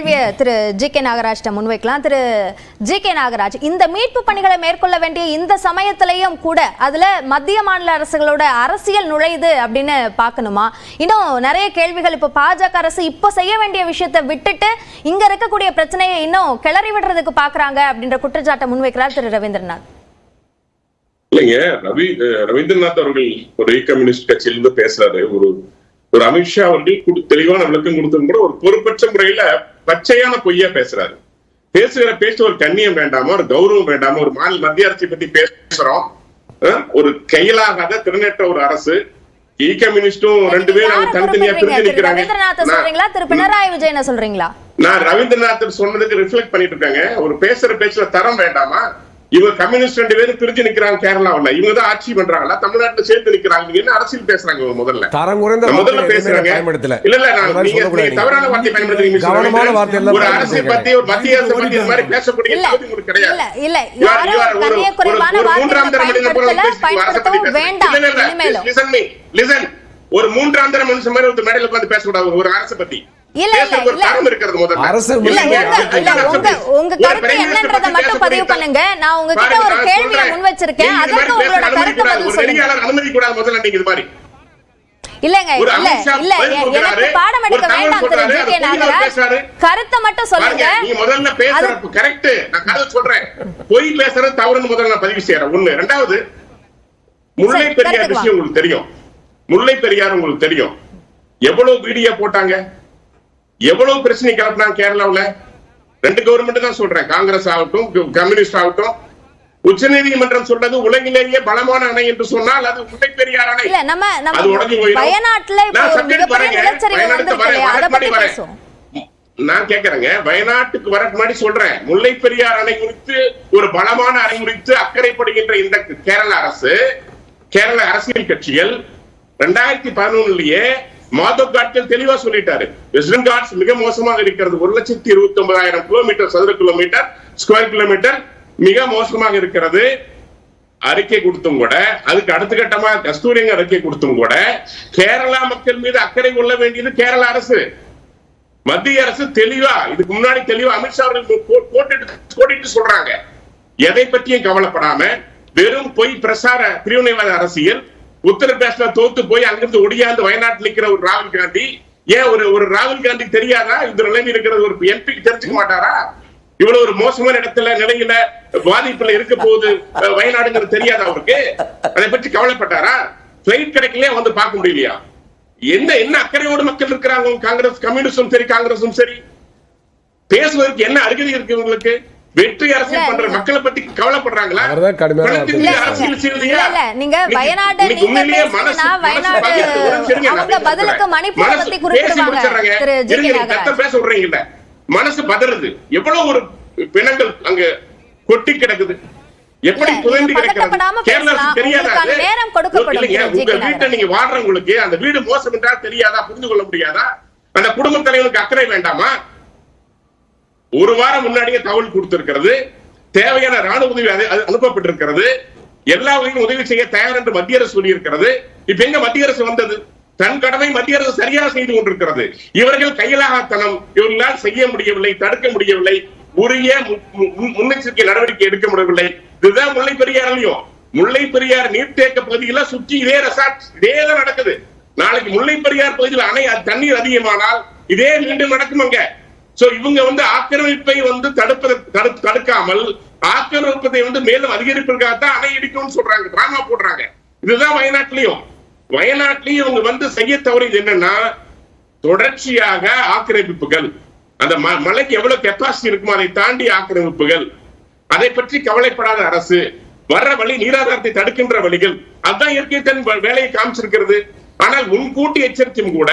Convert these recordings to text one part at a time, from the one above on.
கேள்வியை திரு ஜி.கே. நாகராஜ் முன்வைக்கலாம். திரு ஜி.கே. நாகராஜ், இந்த மீட்பு பணிகளை மேற்கொள்ள வேண்டிய இந்த சமயத்திலையும் கூட அதுல மத்திய மாநில அரசுகளோட அரசியல் நுழையுது அப்படின்னு பார்க்கணுமா? இன்னும் நிறைய கேள்விகள். இப்ப பாஜக அரசு இப்ப செய்ய வேண்டிய விஷயத்தை விட்டுட்டு இங்க இருக்கக்கூடிய பிரச்சனையை இன்னும் கிளறி விடுறதுக்கு பாக்குறாங்க அப்படின்ற குற்றச்சாட்டை முன்வைக்கிறார் திரு ரவீந்திரநாத். இல்லைங்க, ரவீந்திரநாத் அவர்கள் ஒரு கம்யூனிஸ்ட் கட்சியிலிருந்து பேசுறாரு. ஒரு அமித்ஷா அவர்கள் தெளிவான விளக்கம் கொடுத்தது கூட ஒரு பொறுப்பற்ற முறையில பச்சையான பொய்யா பேசுறாரு. பேசுகிற பேச்சு ஒரு கண்ணியம் வேண்டாமா, ஒரு கௌரவம் வேண்டாமா? ஒரு மத்திய அரசை பத்தி பேசுறோம். ஒரு கையிலாகாத திறனற்ற ஒரு அரசு. கம்யூனிஸ்டும் ரெண்டு பேரும் தனித்தனியா பிரிஞ்சு நிக்கிறாங்க. பினராயி விஜயனை சொல்றீங்களா? நான் ரவீந்திரநாத் சொன்னதுக்கு ரிஃப்ளெக்ட் பண்ணிட்டு இருக்காங்க. ஒரு பேசுற பேச்சுல தரம் வேண்டாமா? இவங்க கம்யூனிஸ்ட் ரெண்டு பேரும் பிரிஞ்சு நிக்கிறாங்க கேரளாவில். இவங்க தான் ஆட்சி பண்றாங்களா? தமிழ்நாட்டில் சேர்த்து நிக்கிறாங்க. என்ன அரசியல் பேசுறாங்க? முதல்ல பேசுறாங்க. இல்ல நீங்க தவறான வார்த்தை பயன்படுத்துறீங்க. ஒரு அரசை பத்தி, ஒரு மத்திய அரசை பத்தி இந்த மாதிரி பேசக்கூடிய உங்களுக்கு கிடையாது. ஒரு மூன்றாம் தர மனுஷன் மாதிரி ஒரு மேடையில உட்கார்ந்து பேசக்கூடாது ஒரு அரசை பத்தி. கருத்தை மட்டும் சொல்லுங்க. பொய் பேசுறது தவறுன்னு முதல்ல நான் பதிவு செய்யறேன். ஒண்ணு. ரெண்டாவது, முல்லை பெரியார் விஷயம் உங்களுக்கு தெரியும். முல்லை பெரியார் உங்களுக்கு தெரியும். எவ்வளவு வீடியோ போட்டாங்க, எவ்வளவு பிரச்சனை கிளப்பினாங்க கேரளாவுல. ரெண்டு கவர்மெண்ட் தான் சொல்றேன், காங்கிரஸ் ஆகட்டும் கம்யூனிஸ்ட் ஆகட்டும். உச்ச நீதிமன்றம் சொல்றது உலகிலேயே பலமான அணை என்று சொன்னால் அது முல்லை பெரியார் அணை. அது உடஞ்சி போயிடும். நான் கேட்கிறேங்க, வயநாட்டுக்கு வர முன்னாடி சொல்றேன், முல்லை பெரியார் அணை குறித்து, ஒரு பலமான அணை குறித்து அக்கறைப்படுகின்ற இந்த கேரள அரசு, கேரள அரசியல் கட்சிகள் 2011 மாதவ் காட்கள் தெளிவா சொல்லிட்டாரு. வெஸ்டர்ன் காட்ஸ் மிக மோசமாக இருக்கிறது. 1,29,000 கிலோமீட்டர், சதுர கிலோமீட்டர், ஸ்கொயர் கிலோமீட்டர் மிக மோசமாக இருக்கிறது. அறிக்கை கொடுத்தும் கூட, அதுக்கு அடுத்த கட்டமா கஸ்தூரிங்க அறிக்கை கொடுத்தும் கூட, கேரளா மக்கள் மீது அக்கறை கொள்ள வேண்டியது கேரள அரசு. மத்திய அரசு தெளிவா, இதுக்கு முன்னாடி தெளிவா அமித்ஷா அவர்கள் போட்டுட்டு சொல்றாங்க. எதை பற்றியும் கவலைப்படாம வெறும் பொய் பிரசார பிரிவினைவாத அரசியல். உத்தரப்பிரதேச தோத்து போய் அங்கிருந்து ஒடியாந்து வயநாட்டில் இருக்கிற ஒரு ராகுல் காந்தி, ஏன் ஒரு ராகுல் காந்தி தெரியாதா இந்த நிலைமை இருக்கிறது? ஒரு எம்பிக்கு தெரிஞ்சுக்க மாட்டாரா? இவ்வளவு ஒரு மோசமான நிலையில பாதிப்புல இருக்க போது வயநாடுங்கிறது தெரியாதா அவருக்கு? அதை பற்றி கவலைப்பட்டாரா? பிளைட் கிடைக்கலையே வந்து பார்க்க முடியலையா? என்ன அக்கறையோடு மக்கள் இருக்கிறாங்க. காங்கிரஸ் கம்யூனிஸ்டும் சரி, காங்கிரஸும் சரி, பேசுவதற்கு என்ன அருகதை இருக்கு உங்களுக்கு? வெற்றி அரசியல் பண்ற மக்களை பத்தி கவலைப்படுறாங்களா? நீங்க வயநாடு பேச விடுறீங்கல்ல, மனசு பதறது. எவ்வளவு ஒரு பிணங்கள் அங்க கொட்டி கிடக்குது, எப்படி புதைந்து கிடக்கிறது. கேரளா தெரியாதா? உங்க வீட்டை நீங்க வாழ்றவங்களுக்கு அந்த வீடு மோசம் என்றால் தெரியாதா? புரிந்து கொள்ள முடியாதா? அந்த குடும்ப தலைவனுக்கு அக்கறை வேண்டாமா? ஒரு வாரம் முன்னாடியே தகவல் கொடுத்திருக்கிறது. தேவையான ராணுவ உதவி அனுப்பப்பட்டிருக்கிறது. எல்லா வகையும் உதவி செய்ய தயார் என்று மத்திய அரசு சொல்லியிருக்கிறது. இப்ப எங்க மத்திய அரசு வந்தது? தன் கடமை மத்திய அரசு சரியாக செய்து கொண்டிருக்கிறது. இவர்கள் கையிலாகத்தனம், இவர்களால் செய்ய முடியவில்லை, தடுக்க முடியவில்லை, உரிய முன்னெச்சரிக்கை நடவடிக்கை எடுக்க முடியவில்லை. இதுதான் முல்லை பெரியாரையும், முல்லை பெரியார் நீர்த்தேக்க பகுதியில சுற்றி இதே ரெசார்ட் இதேதான் நடக்குது. நாளைக்கு முல்லை பெரியார் பகுதியில் அணை தண்ணீர் அதிகமானால் இதே மீண்டும் நடக்கும் அங்க. சோ இவங்க ஆக்கிரமிப்பை தடுக்காமல் ஆக்கிரமிப்பதை மேலும் அதிகரிப்பதற்காகத்தான் அணை இடிக்கும்னு சொல்றாங்க, டிராமா போடுறாங்க. இதுதான் வயநாட்டிலையும் இவங்க செய்ய தவறியது என்னன்னா, தொடர்ச்சியாக ஆக்கிரமிப்புகள். அந்த மலைக்கு எவ்வளவு கெப்பாசிட்டி இருக்குமோ அதை தாண்டி ஆக்கிரமிப்புகள். அதை பற்றி கவலைப்படாத அரசு, வர்ற வழி நீராதாரத்தை தடுக்கின்ற வழிகள், அதுதான் இயற்கை தன் வேலையை காமிச்சிருக்கிறது. ஆனால் முன்கூட்டி எச்சரித்தும் கூட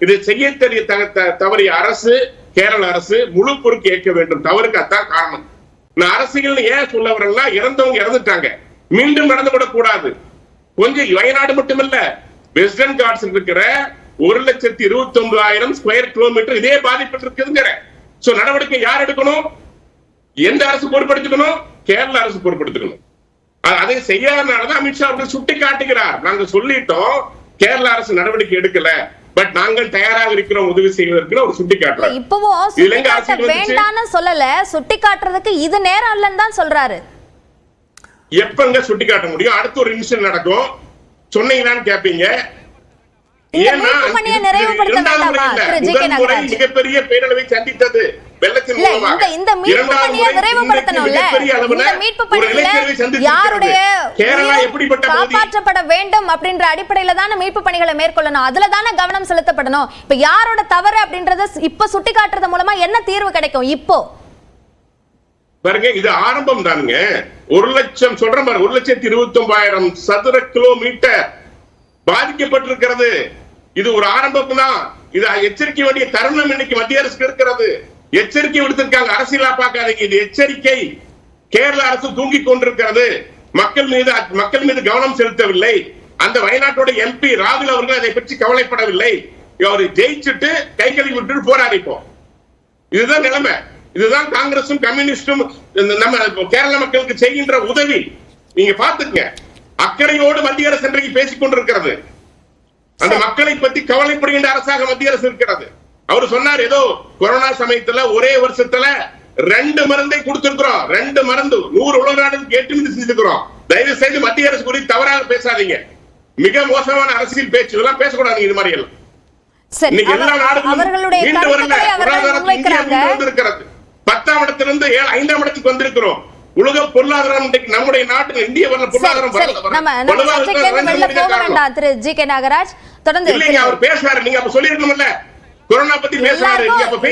இதை செய்ய தெரிய தவறிய அரசு, கேரள அரசு முழு பொறுப்பு ஏற்க வேண்டும். தவறுக்கு அதான் காரணம். நான் அரசியல் ஏன் சொல்ல வரேன்னா, இறந்தவங்க இறந்துட்டாங்க, மீண்டும் நடந்துவிடக் கூடாது. கொஞ்சம் வயநாடு மட்டுமல்ல, வெஸ்டர்ன் காட்ஸ் இருக்கிற 1,29,000 ஸ்கொயர் கிலோமீட்டர் இதே பாதிப்பு இருக்குதுங்கிற. சோ நடவடிக்கை யார் எடுக்கணும்? எந்த அரசு பொறுப்படுத்திக்கணும்? கேரள அரசு பொறுப்படுத்திக்கணும். அதை செய்யாதனாலதான் அமித்ஷா அவர்கள் சுட்டி காட்டுகிறார். நாங்க சொல்லிட்டோம், கேரள அரசு நடவடிக்கை எடுக்கல, பட் நாங்கள் தயாராக இருக்கிறோம் உதவி செய்வதற்கு ஒரு சுட்டி காட்டுறோம். இப்பவும் சுட்டிக்காட்ட வேண்டாம்னு சொல்லல, சுட்டி காட்டுறதுக்கு இது நேரம் இல்லன்னு தான் சொல்றாரு. எப்பங்க சுட்டி காட்ட முடியும்? அடுத்த ஒரு இன்சிடென்ட் நடக்கும் சொன்னீங்களான்னு கேப்பீங்க. மிகப்பெரிய பேரழிவை சந்தித்தது வெள்ளத்தின் மூலமாக. இந்த மீட்பு பணியை நிறைவுபடுத்தணும்ல, இந்த மீட்பு பணிகளை யாருடைய காப்பாற்றப்பட வேண்டும் அப்படின்ற அடிப்படையில தானே மீட்பு பணிகளை மேற்கொள்ளணும், அதுல தானே கவனம் செலுத்தப்படணும். இப்ப யாரோட தவறு அப்படின்றத இப்ப சுட்டி காட்டுறது மூலமா என்ன தீர்வு கிடைக்கும்? இப்போ பாருங்க, இது ஆரம்பம் தானுங்க. 1,00,000 சொல்றேன் பாருங்க, 1,29,000 சதுர கிலோமீட்டர் பாதிக்கப்பட்டிருக்கிறது. இது ஒரு ஆரம்பம் தான். இது எச்சரிக்கை வேண்டிய தருணம் இன்னைக்கு மத்திய அரசுக்கு இருக்கிறது. எச்சரிக்கை விடுத்திருக்காங்க, அரசியலா பார்க்காதீங்க. இது எச்சரிக்கை. கேரள அரசு தூங்கிக் கொண்டிருக்கிறது. மக்கள் மீது கவனம் செலுத்தவில்லை. அந்த வயநாட்டோட எம்பி ராகுல் அவர்கள் அதை பற்றி கவலைப்படவில்லை. அவர் ஜெயிச்சுட்டு கை கழுவி விட்டு போறாரு. இப்போ இதுதான் நிலைமை. இதுதான் காங்கிரசும் கம்யூனிஸ்டும் நம்ம கேரள மக்களுக்கு செய்கின்ற உதவி. நீங்க பாத்துக்கங்க, அக்கறையோடு மத்திய அரசு இன்றைக்கு பேசிக் கொண்டிருக்கிறது. அந்த மக்களை பத்தி கவலைப்படுகின்ற அரசாக மத்திய அரசு இருக்கிறது. அவர் சொன்னார், ஏதோ கொரோனா சமயத்துல ஒரே வருஷத்துல 2 மருந்தை கொடுத்திருக்கிறோம். 2 மருந்து 100 உலக நாடுகளுக்கு ஏற்றுமதி செஞ்சிருக்கிறோம். தயவு செய்து மத்திய அரசு குறித்து தவறாக பேசாதீங்க. மிக மோசமான அரசியல் பேச்சு இதெல்லாம் பேசக்கூடாது. இது மாதிரி எல்லாம் இன்னைக்கு எல்லா நாடுகளும் மீண்டு வரல. பொருளாதாரத்தில் இந்தியா மீண்டு வந்திருக்கிறது. 10ஆம் இடத்திலிருந்து 5ஆம் இடத்துக்கு வந்திருக்கிறோம். உலக பொருளாதாரம் நம்முடைய நாட்டு இந்திய பொருளாதாரம் திரு ஜி கே நாகராஜ் தொடர்ந்து அவர் பேசுறாரு. நீங்க அப்ப சொல்லிருக்கணும்ல, கொரோனா பத்தி பேசுறாரு. நீங்க அப்ப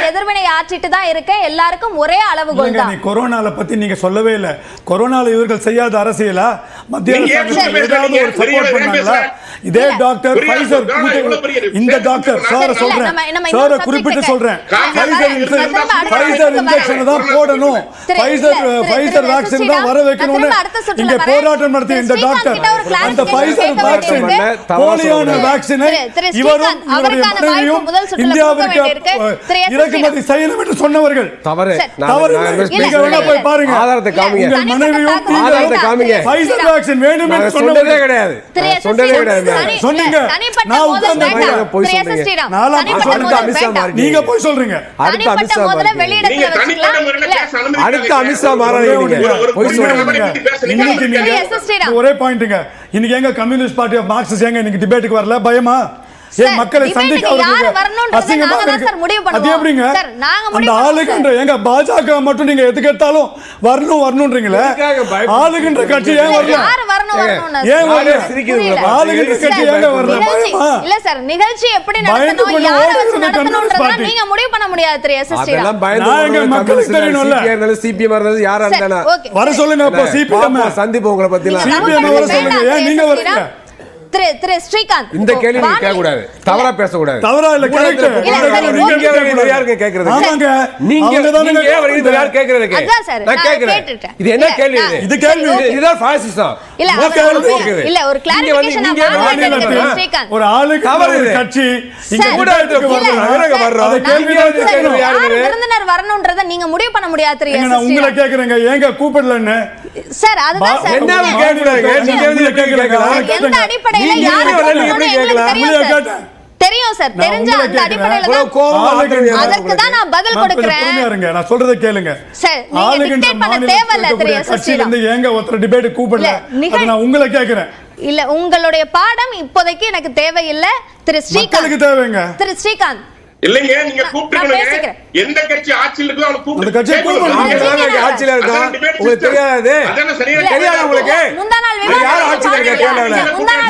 எதிர்வினை ஆற்றிட்டு தான் இருக்க. எல்லாருக்கும் ஒரே அளவுகோல் தான். கொரோனால பத்தி நீங்க சொல்லவே இல்ல. கொரோனால இவர்கள் செய்யாத அரசியலா மத்திய அரசு ஏதாவது ஒரு சப்போர்ட் பண்ணாங்களா? இதே டாக்டர் ஃபைசர், இந்த டாக்டர் சார் சொல்றேன், சார் குறிப்பிட்டு சொல்றேன், ஃபைசர் இன்ஜெக்ஷன் தான் போடணும், ஃபைசர் வேக்சின் தான் வர வைக்கணும்னு இங்க போராட்டம் நடத்திய இந்த டாக்டர் அந்த ஃபைசர் வேக்சின் போலியான வேக்சினை இவரும் இவருடைய மனைவியும் இந்தியாவிற்கு இறக்குமதி செய்யணும் என்று சொன்னவர்கள் தவறு. நீங்க வேணா போய் பாருங்க, ஆதாரத்தை காமிங்க. உங்கள் மனைவியும் ஆதாரத்தை காமிங்க. ஃபைசர் வேக்சின் வேணும் என்று சொன்னதே கிடையாது. சொன்னதே கிடையாது. சொன்னீங்க. நான் உட்கார்ந்து போய் சொல்றீங்க. நீங்க போய் சொல்றீங்க. அடுத்த அமித்ஷா மாறாதீங்க. போய் சொல்றீங்க. இன்னைக்கு நீங்க ஒரே பாயிண்ட்ங்க. இன்னைக்கு எங்க கம்யூனிஸ்ட் பார்ட்டி ஆஃப் மார்க்சிஸ்ட் எங்க இன்னைக்கு டிபேட்டுக்கு வரல? பயமா? ஏன் மக்களை சந்திக்க அசிங்கமா இருக்கு? அது எப்படிங்க? அந்த ஆளுகின்ற எங்க பாஜக மட்டும் நீங்க எதுக்கு எடுத்தாலும் வரணும்ன்றீங்களே, ஆளுகின்ற கட்சி ஏன் வரல? ஏன் வரல? ஆளுகின்ற கட்சி ஏங்க வரல? பயமா? இல்ல சார், நிகழ்ச்சி எப்படி நடத்தணும், யாரை வச்சு நடத்தணும்ன்றத நீங்க முடிவு பண்ண முடியாது திரு எஸ்எஸ்டி. நான் எங்க மக்களுக்கு தெரியணும்ல. சிபிஎம் இருந்தாலும் யாரா இருந்தாலும் வர சொல்லுங்க. அப்ப சிபிஎம் சந்திப்பு உங்களை பத்தி சிபிஎம் வர சொல்லுங்க. ஏன் நீங்க வரீங்க? திரு ஸ்ரீகாந்த், இந்த கேள்வி நீங்க கேட்க கூடாது, தவறா பேச கூடாது. தவறா இல்ல, கரெக்ட். நீங்க யாருக்கு கேக்குறது? ஆமாங்க, நீங்க ஏன் வரீங்க? யார் கேக்குறதுக்கு? அதான் சார், நான் கேக்குறேன். இது என்ன கேள்வி? இது கேள்வி இதுதான் ஃபாசிசம். இல்ல ஒரு கிளாரிஃபிகேஷன் ஸ்ரீகாந்த், ஒரு ஆளுக்கு ஒரு கட்சி இங்க கூட்டத்துக்கு வர்றோம். அந்த கேள்வி யார் விருந்தினர் வரணும்ன்றத நீங்க முடிவு பண்ண முடியாது திரு எஸ்எஸ்டி. நான் உங்களை கேக்குறேங்க, ஏங்க கூப்பிடலன்னு சார்? அதுதான் சார், என்ன கேக்குறீங்க? நீங்க கேக்குறீங்க எந்த அடிப்படையில தெரியும் சார், தெரிஞ்ச அந்த அடிப்படையில அதற்கு தான் நான் பதில் கொடுக்கிறேன். நான் சொல்றதை கேளுங்க சார். நீங்க டிக்டேட் பண்ண தேவையில்ல திரு எஸ்எஸ்டி. ஏங்க ஒருத்தர் டிபேட் கூப்பிடல, அது நான் உங்களை கேக்குறேன். இல்ல, உங்களுடைய பாடம் இப்போதைக்கு எனக்கு தேவையில்லை திரு ஸ்ரீகாந்த். தேவைங்க திரு ஸ்ரீகாந்த் இல்லைங்க, நீங்க கூப்பிட்டுக்கணுங்க. எந்த கட்சி ஆட்சியில் இருக்கோ அவங்க கூப்பிட்டு அந்த கட்சியை கூப்பிடுங்க. ஆட்சியில இருக்கா உங்களுக்கு தெரியாது? அதானே சரியா தெரியாது உங்களுக்கு? முந்தாநாள் யார் ஆட்சியில இருக்கா கேளல?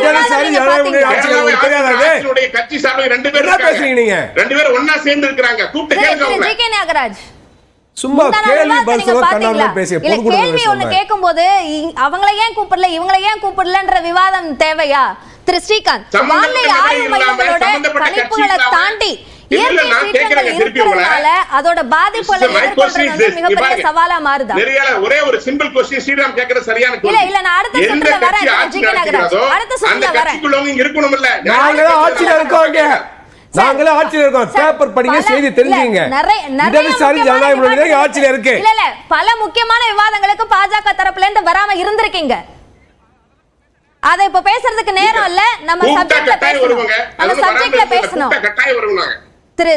இதெல்லாம் சரி, யாரும் ஆட்சியில உங்களுக்கு தெரியாது? நம்மளுடைய கட்சி சார்பு 2 பேர் என்ன பேசுறீங்க நீங்க? 2 பேரும் ஒண்ணா சேர்ந்து இருக்காங்க. கூப்பிட்டு கேளுங்க அவங்க. ஜி கே நாகராஜ் சும்மா கேள்வி பதிலா கண்ணால பேசிய பொது கேள்வி ஒன்னு கேக்கும்போது அவங்களை ஏன் கூப்பிடல இவங்களை ஏன் கூப்பிடலன்ற விவாதம் தேவையா திரு ஸ்ரீகாந்த்? வானிலை ஆய்வு மையங்களோட கணிப்புகளை தாண்டி அதோட பாதிப்புகளை மிகப்பெரிய சவாலா மாறுதா? ஒரே ஒரு சிம்பிள் क्वेश्चन ஸ்ரீராம் கேக்குற சரியான கேள்வி. இல்ல நான் அடுத்த சுற்றுல வரேன் ஜி கே நாகராஜ், அடுத்த சுற்றுல வரேன். இங்க இருக்கணும் இல்ல, நாங்க ஆட்சியில இருக்கோங்க. நாங்களே ஆட்சியில இருக்கோம். பேப்பர் படிங்க, செய்தி தெரிஞ்சுங்க. இடதுசாரி ஜனநாயக முன்னணி ஆட்சியில இருக்கு. இல்ல பல முக்கியமான விவாதங்களுக்கு பாஜக தரப்புல இருந்து வராம இருந்திருக்கீங்க. அதை இப்ப பேசுறதுக்கு நேரம் இல்ல. நம்ம சப்ஜெக்ட்ல பேசணும். நம்ம சப்ஜெக்ட்ல பேசணும். கட்டாயம் வருவாங்க. திரு